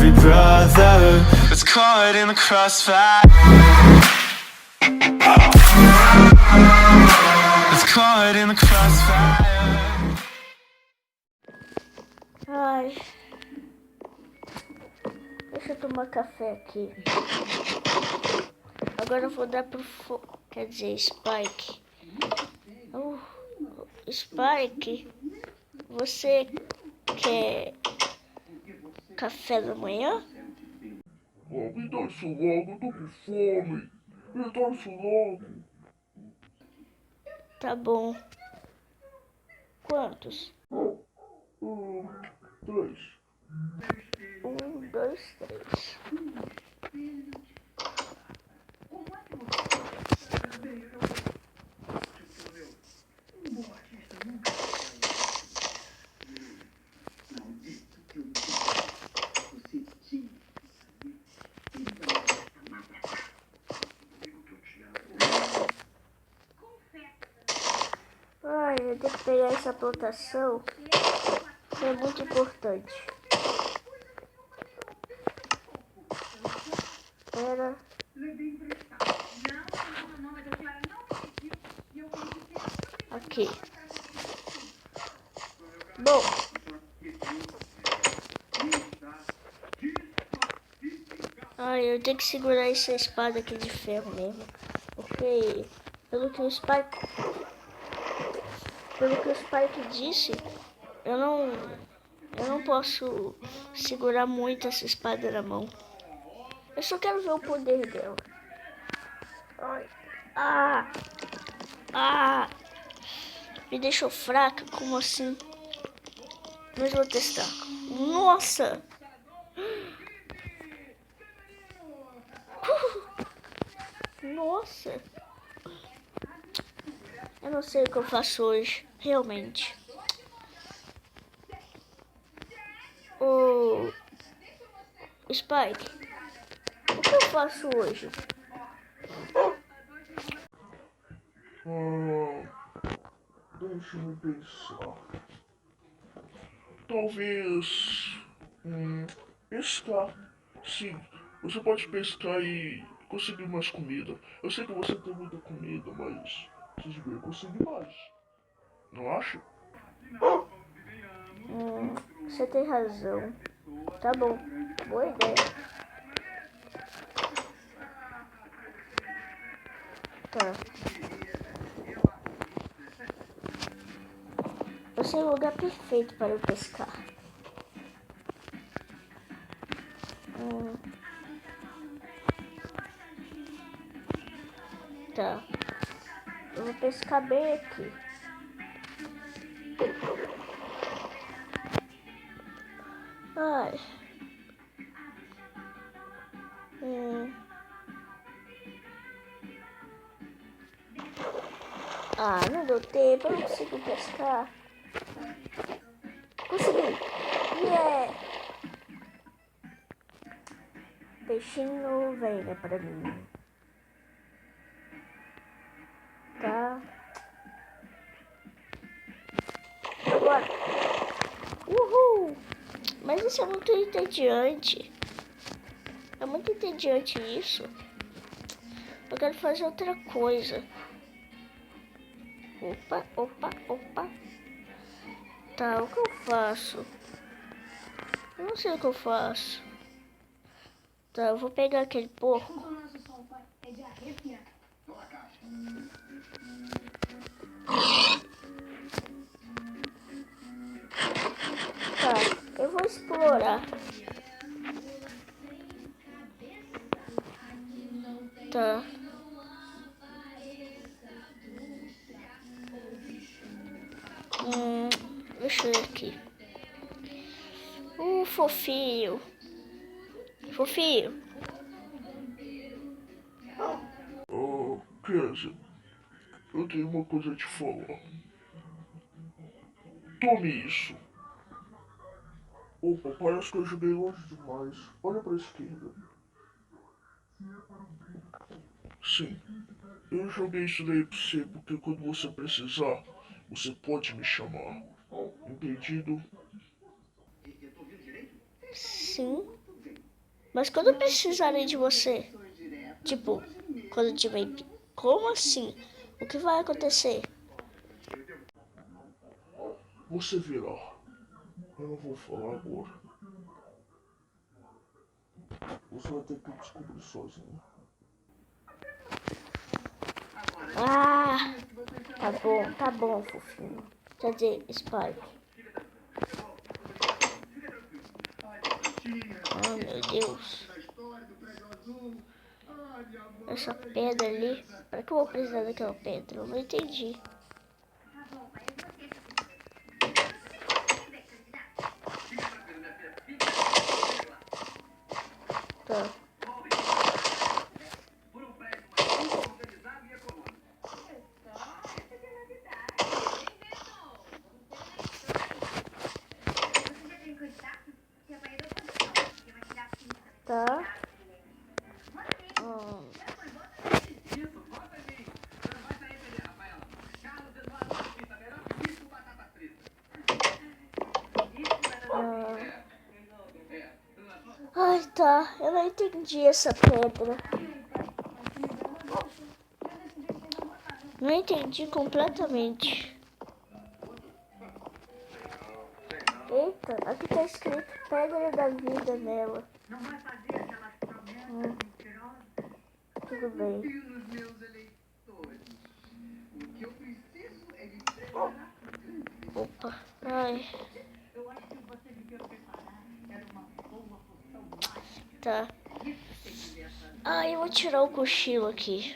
every brother that's caught in the crossfire. That's caught in the crossfire. Ai, deixa eu tomar café aqui. Agora eu vou dar pro quer dizer, Spike. Spike, você quer café da manhã? Me dá isso logo, eu tô com fome. Me dá isso logo. Tá bom. Quantos? 3. 1, 2, 3. Ai, eu tenho que pegar essa plantação. É muito importante. Era. Aqui. Bom. Ai, eu tenho que segurar essa espada aqui de ferro mesmo. Porque pelo que o Spike disse, eu não posso segurar muito essa espada na mão. Eu só quero ver o poder dela. Ai. Me deixou fraca? Como assim? Mas vou testar. Nossa! Nossa! Eu não sei o que eu faço hoje, realmente. Ô, Spike, o que eu faço hoje? Deixa eu pensar. Talvez. Pescar. Sim, você pode pescar e conseguir mais comida. Eu sei que você tem muita comida, mas você deveria conseguir mais. Não acha? Você tem razão. Tá bom, boa ideia. Tá. Eu sei o lugar perfeito para eu pescar. Tá. Eu vou pescar bem aqui. Ai. Não deu tempo, eu não consigo pescar. Consegui! Yeah! Peixinho venha pra mim. Tá? Agora! Uhul! Mas isso é muito entediante. É muito entediante isso. Eu quero fazer outra coisa. Opa. Tá, o que eu faço? Eu não sei o que eu faço. Tá, eu vou pegar aquele porco. Tá, eu vou explorar. Tá. Deixa eu ver aqui. Fofinho. Fofinho. Kenzie, eu tenho uma coisa a te falar. Tome isso. Opa, parece que eu joguei longe demais. Olha pra esquerda. Sim, eu joguei isso daí pra você porque quando você precisar, você pode me chamar. Entendido? Sim. Mas quando precisarem de você, tipo, quando tiver... Como assim? O que vai acontecer? Você verá. Eu não vou falar agora. Você vai ter que descobrir sozinho. Ah, tá bom, fofinho. Quer dizer, Spike. Oh, meu Deus. Essa pedra ali. Para que eu vou precisar daquela pedra? Eu não entendi. Tá. Tá. Ai, tá. Eu não entendi essa pedra. Não entendi completamente. Eita, aqui tá escrito pedra da vida nela. Tudo bem. Opa, ai. Tá. Ah, eu vou tirar o cochilo aqui.